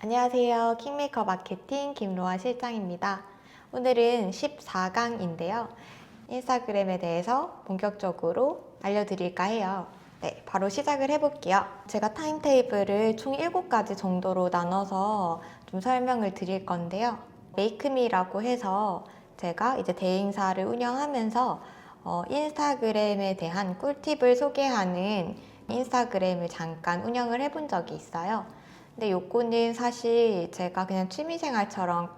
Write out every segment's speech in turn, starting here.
안녕하세요. 킹메이커 마케팅 김로아 실장입니다. 오늘은 14강인데요. 인스타그램에 대해서 본격적으로 알려드릴까 해요. 네, 바로 시작을 해볼게요. 제가 타임테이블을 총 7가지 정도로 나눠서 좀 설명을 드릴 건데요. 메이크미라고 해서 제가 이제 대행사를 운영하면서 인스타그램에 대한 꿀팁을 소개하는 인스타그램을 잠깐 운영을 해본 적이 있어요. 근데 요거는 사실 제가 그냥 취미생활처럼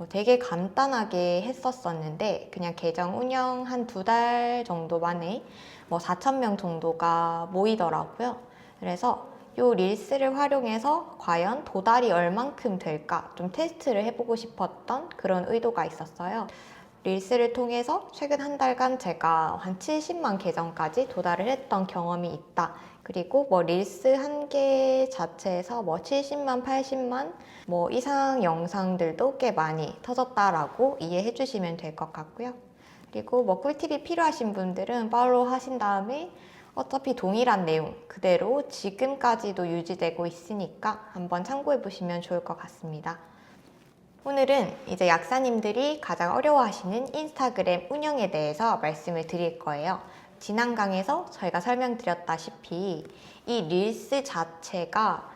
되게 간단하게 했었었는데 그냥 계정 운영 한 2달 정도 만에 4,000명 정도가 모이더라고요. 그래서 요 릴스를 활용해서 과연 도달이 얼만큼 될까 좀 테스트를 해보고 싶었던 그런 의도가 있었어요. 릴스를 통해서 최근 한 달간 제가 한 70만 계정까지 도달을 했던 경험이 있다. 그리고 릴스 한 개 자체에서 70만, 80만 이상 영상들도 꽤 많이 터졌다라고 이해해 주시면 될 것 같고요. 그리고 꿀팁이 필요하신 분들은 팔로우 하신 다음에 어차피 동일한 내용 그대로 지금까지도 유지되고 있으니까 한번 참고해 보시면 좋을 것 같습니다. 오늘은 이제 약사님들이 가장 어려워하시는 인스타그램 운영에 대해서 말씀을 드릴 거예요. 지난 강에서 저희가 설명드렸다시피 이 릴스 자체가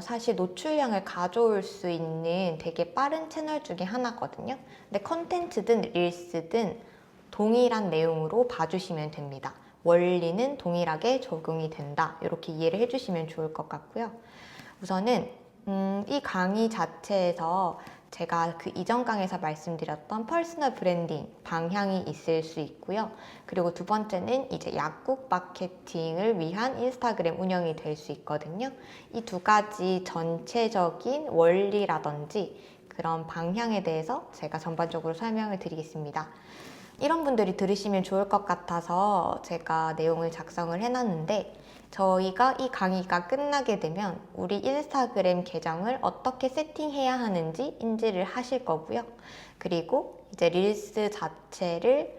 사실 노출량을 가져올 수 있는 되게 빠른 채널 중에 하나거든요. 근데 컨텐츠든 릴스든 동일한 내용으로 봐주시면 됩니다. 원리는 동일하게 적용이 된다. 이렇게 이해를 해주시면 좋을 것 같고요. 우선은 이 강의 자체에서 제가 그 이전 강에서 말씀드렸던 퍼스널 브랜딩 방향이 있을 수 있고요. 그리고 두 번째는 이제 약국 마케팅을 위한 인스타그램 운영이 될 수 있거든요. 이 2가지 전체적인 원리라든지 그런 방향에 대해서 제가 전반적으로 설명을 드리겠습니다. 이런 분들이 들으시면 좋을 것 같아서 제가 내용을 작성을 해놨는데 저희가 이 강의가 끝나게 되면 우리 인스타그램 계정을 어떻게 세팅해야 하는지 인지를 하실 거고요. 그리고 이제 릴스 자체를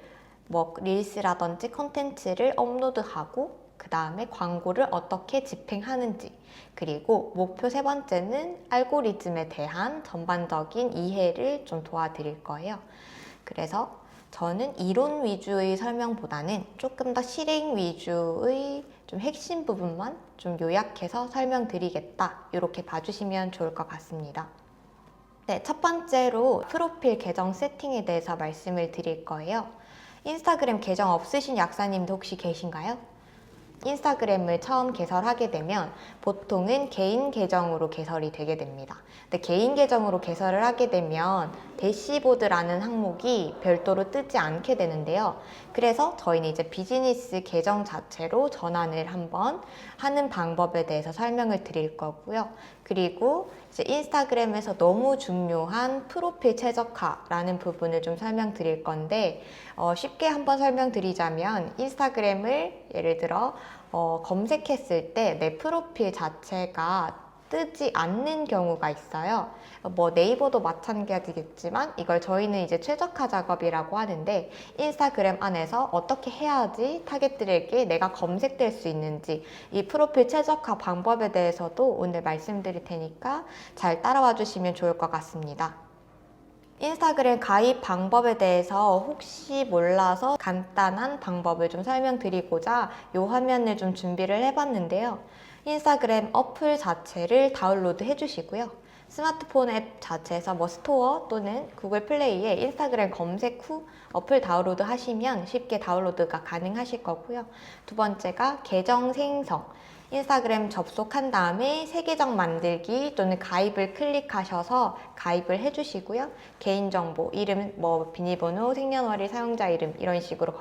릴스라든지 컨텐츠를 업로드하고 그 다음에 광고를 어떻게 집행하는지 그리고 목표 3번째는 알고리즘에 대한 전반적인 이해를 좀 도와드릴 거예요. 그래서 저는 이론 위주의 설명보다는 조금 더 실행 위주의 좀 핵심 부분만 좀 요약해서 설명드리겠다. 이렇게 봐주시면 좋을 것 같습니다. 네, 첫 번째로 프로필 계정 세팅에 대해서 말씀을 드릴 거예요. 인스타그램 계정 없으신 약사님도 혹시 계신가요? 인스타그램을 처음 개설하게 되면 보통은 개인 계정으로 개설이 되게 됩니다. 근데 개인 계정으로 개설을 하게 되면 대시보드라는 항목이 별도로 뜨지 않게 되는데요. 그래서 저희는 이제 비즈니스 계정 자체로 전환을 한번 하는 방법에 대해서 설명을 드릴 거고요. 그리고 이제 인스타그램에서 너무 중요한 프로필 최적화라는 부분을 좀 설명드릴 건데 쉽게 한번 설명드리자면 인스타그램을 예를 들어 검색했을 때 내 프로필 자체가 뜨지 않는 경우가 있어요. 네이버도 마찬가지겠지만 이걸 저희는 이제 최적화 작업이라고 하는데 인스타그램 안에서 어떻게 해야지 타겟들에게 내가 검색될 수 있는지 이 프로필 최적화 방법에 대해서도 오늘 말씀드릴 테니까 잘 따라와 주시면 좋을 것 같습니다. 인스타그램 가입 방법에 대해서 혹시 몰라서 간단한 방법을 좀 설명드리고자 이 화면을 좀 준비를 해봤는데요. 인스타그램 어플 자체를 다운로드 해주시고요. 스마트폰 앱 자체에서 스토어 또는 구글 플레이에 인스타그램 검색 후 어플 다운로드 하시면 쉽게 다운로드가 가능하실 거고요. 두 번째가 계정 생성. 인스타그램 접속한 다음에 새 계정 만들기 또는 가입을 클릭하셔서 가입을 해주시고요. 개인정보, 이름, 비밀번호, 생년월일, 사용자 이름 이런 식으로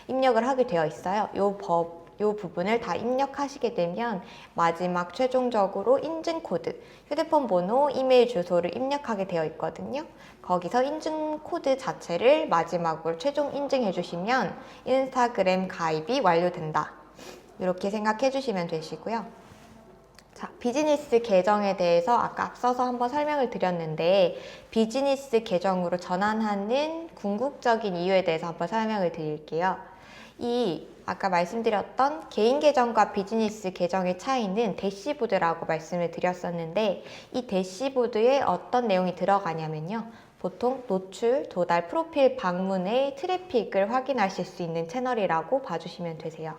입력을 하게 되어 있어요. 이 부분을 다 입력하시게 되면 마지막 최종적으로 인증코드, 휴대폰 번호, 이메일 주소를 입력하게 되어 있거든요. 거기서 인증코드 자체를 마지막으로 최종 인증해 주시면 인스타그램 가입이 완료된다. 이렇게 생각해 주시면 되시고요. 자, 비즈니스 계정에 대해서 아까 앞서서 한번 설명을 드렸는데 비즈니스 계정으로 전환하는 궁극적인 이유에 대해서 한번 설명을 드릴게요. 이 아까 말씀드렸던 개인 계정과 비즈니스 계정의 차이는 대시보드라고 말씀을 드렸었는데, 이 대시보드에 어떤 내용이 들어가냐면요. 보통 노출, 도달, 프로필 방문의 트래픽을 확인하실 수 있는 채널이라고 봐주시면 되세요.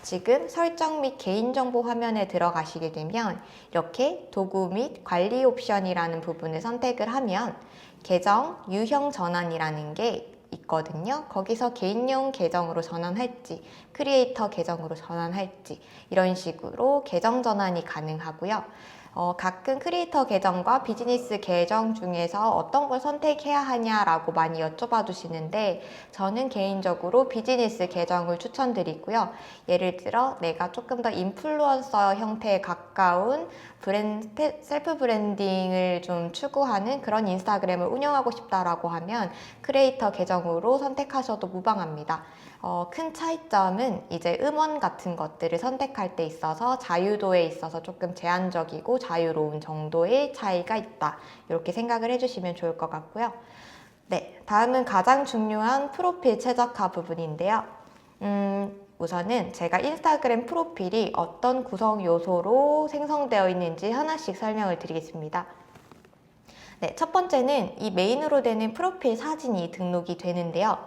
지금 설정 및 개인정보 화면에 들어가시게 되면 이렇게 도구 및 관리 옵션이라는 부분을 선택을 하면 계정 유형 전환이라는 게 있거든요. 거기서 개인용 계정으로 전환할지 크리에이터 계정으로 전환할지 이런 식으로 계정 전환이 가능하고요. 가끔 크리에이터 계정과 비즈니스 계정 중에서 어떤 걸 선택해야 하냐라고 많이 여쭤봐 주시는데, 저는 개인적으로 비즈니스 계정을 추천드리고요. 예를 들어 내가 조금 더 인플루언서 형태에 가까운 셀프 브랜딩을 좀 추구하는 그런 인스타그램을 운영하고 싶다라고 하면 크리에이터 계정으로 선택하셔도 무방합니다. 큰 차이점은 이제 음원 같은 것들을 선택할 때 있어서 자유도에 있어서 조금 제한적이고 자유로운 정도의 차이가 있다. 이렇게 생각을 해주시면 좋을 것 같고요. 네, 다음은 가장 중요한 프로필 최적화 부분인데요. 우선은 제가 인스타그램 프로필이 어떤 구성 요소로 생성되어 있는지 하나씩 설명을 드리겠습니다. 네, 첫 번째는 이 메인으로 되는 프로필 사진이 등록이 되는데요.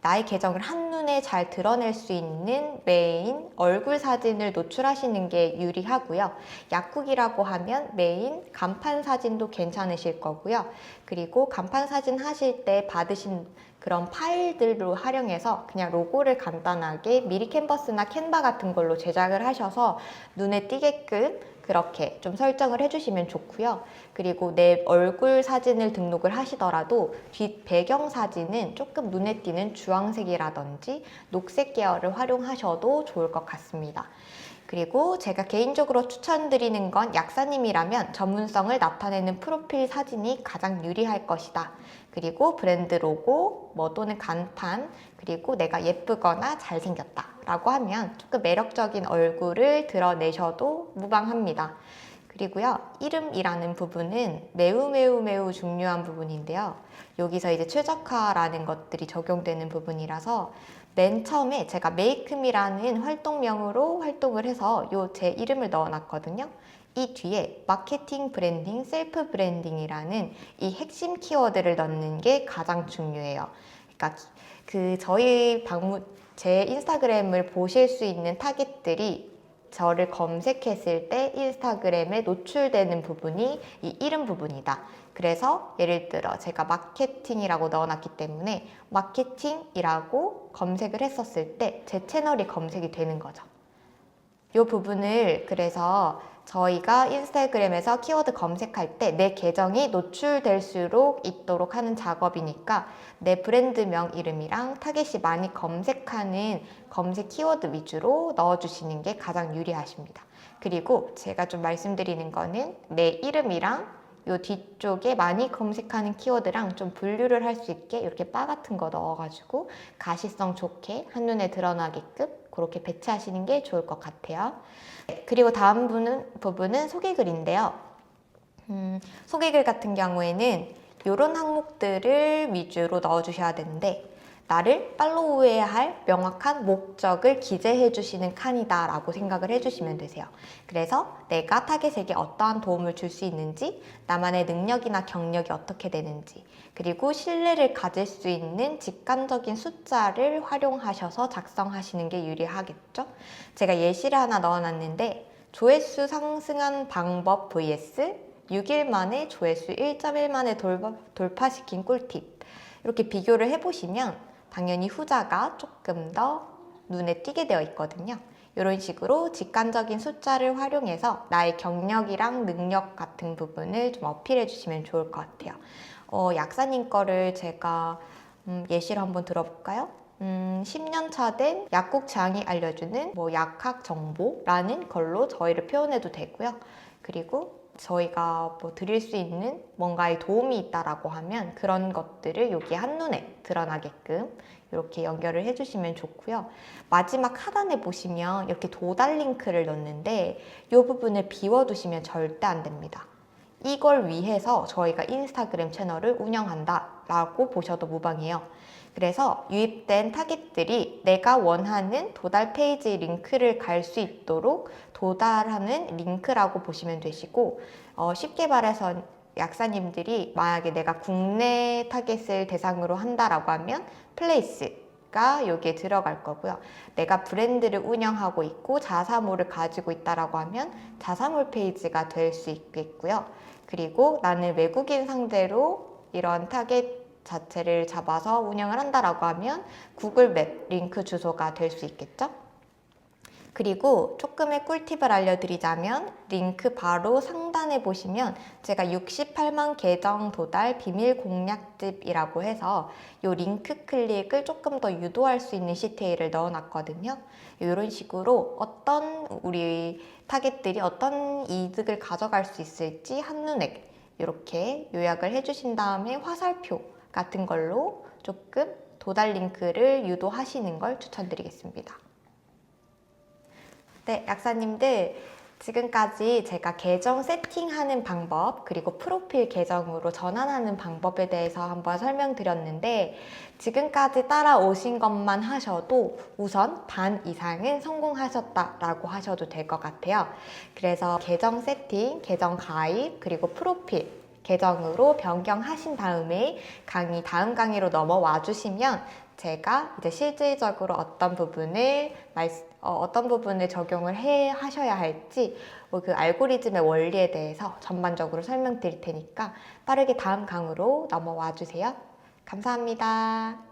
나의 계정을 한눈에 잘 드러낼 수 있는 메인 얼굴 사진을 노출하시는 게 유리하고요. 약국이라고 하면 메인 간판 사진도 괜찮으실 거고요. 그리고 간판 사진 하실 때 받으신 그런 파일들로 활용해서 그냥 로고를 간단하게 미리 캔버스나 캔바 같은 걸로 제작을 하셔서 눈에 띄게끔 그렇게 좀 설정을 해주시면 좋고요. 그리고 내 얼굴 사진을 등록을 하시더라도 뒷 배경 사진은 조금 눈에 띄는 주황색이라든지 녹색 계열을 활용하셔도 좋을 것 같습니다. 그리고 제가 개인적으로 추천드리는 건 약사님이라면 전문성을 나타내는 프로필 사진이 가장 유리할 것이다. 그리고 브랜드 로고, 또는 간판, 그리고 내가 예쁘거나 잘생겼다 라고 하면 조금 매력적인 얼굴을 드러내셔도 무방합니다. 그리고요, 이름이라는 부분은 매우 중요한 부분인데요. 여기서 이제 최적화라는 것들이 적용되는 부분이라서 맨 처음에 제가 메이크미라는 활동명으로 활동을 해서 제 이름을 넣어놨거든요. 이 뒤에 마케팅 브랜딩, 셀프 브랜딩이라는 이 핵심 키워드를 넣는 게 가장 중요해요. 그러니까 제 인스타그램을 보실 수 있는 타깃들이 저를 검색했을 때 인스타그램에 노출되는 부분이 이 이름 부분이다. 그래서 예를 들어 제가 마케팅이라고 넣어놨기 때문에 마케팅이라고 검색을 했었을 때 제 채널이 검색이 되는 거죠. 이 부분을 그래서 저희가 인스타그램에서 키워드 검색할 때 내 계정이 노출될수록 있도록 하는 작업이니까 내 브랜드명 이름이랑 타겟이 많이 검색하는 검색 키워드 위주로 넣어주시는 게 가장 유리하십니다. 그리고 제가 좀 말씀드리는 거는 내 이름이랑 요 뒤쪽에 많이 검색하는 키워드랑 좀 분류를 할 수 있게 이렇게 바 같은 거 넣어가지고 가시성 좋게 한눈에 드러나게끔 그렇게 배치하시는 게 좋을 것 같아요. 그리고 다음 부분은 소개글인데요. 소개글 같은 경우에는 이런 항목들을 위주로 넣어주셔야 되는데, 나를 팔로우해야 할 명확한 목적을 기재해 주시는 칸이다 라고 생각을 해주시면 되세요. 그래서 내가 타겟에게 어떠한 도움을 줄 수 있는지, 나만의 능력이나 경력이 어떻게 되는지, 그리고 신뢰를 가질 수 있는 직관적인 숫자를 활용하셔서 작성하시는 게 유리하겠죠. 제가 예시를 하나 넣어놨는데, 조회수 상승한 방법 vs 6일 만에 조회수 1.1만에 돌파시킨 꿀팁, 이렇게 비교를 해보시면 당연히 후자가 조금 더 눈에 띄게 되어 있거든요. 이런 식으로 직관적인 숫자를 활용해서 나의 경력이랑 능력 같은 부분을 좀 어필해 주시면 좋을 것 같아요. 약사님 거를 제가 예시를 한번 들어볼까요? 10년 차 된 약국 장이 알려주는 약학 정보라는 걸로 저희를 표현해도 되고요. 그리고 저희가 드릴 수 있는 뭔가에 도움이 있다라고 하면 그런 것들을 여기 한눈에 드러나게끔 이렇게 연결을 해주시면 좋고요. 마지막 하단에 보시면 이렇게 도달 링크를 넣는데 이 부분을 비워두시면 절대 안 됩니다. 이걸 위해서 저희가 인스타그램 채널을 운영한다라고 보셔도 무방해요. 그래서 유입된 타깃들이 내가 원하는 도달 페이지 링크를 갈 수 있도록 도달하는 링크라고 보시면 되시고, 쉽게 말해서 약사님들이 만약에 내가 국내 타깃을 대상으로 한다라고 하면 플레이스가 여기에 들어갈 거고요. 내가 브랜드를 운영하고 있고 자사몰을 가지고 있다라고 하면 자사몰 페이지가 될 수 있겠고요. 그리고 나는 외국인 상대로 이런 타깃 자체를 잡아서 운영을 한다라고 하면 구글 맵 링크 주소가 될 수 있겠죠? 그리고 조금의 꿀팁을 알려드리자면 링크 바로 상단에 보시면 제가 68만 계정 도달 비밀 공략집이라고 해서 이 링크 클릭을 조금 더 유도할 수 있는 CTA를 넣어놨거든요. 이런 식으로 어떤 우리 타겟들이 어떤 이득을 가져갈 수 있을지 한눈에 이렇게 요약을 해주신 다음에 화살표 같은 걸로 조금 도달 링크를 유도하시는 걸 추천드리겠습니다. 네, 약사님들 지금까지 제가 계정 세팅하는 방법 그리고 프로필 계정으로 전환하는 방법에 대해서 한번 설명드렸는데 지금까지 따라오신 것만 하셔도 우선 반 이상은 성공하셨다라고 하셔도 될 것 같아요. 그래서 계정 세팅, 계정 가입, 그리고 프로필 계정으로 변경하신 다음에 다음 강의로 넘어와 주시면 제가 이제 실질적으로 어떤 부분을 적용을 하셔야 할지 그 알고리즘의 원리에 대해서 전반적으로 설명드릴 테니까 빠르게 다음 강으로 넘어와 주세요. 감사합니다.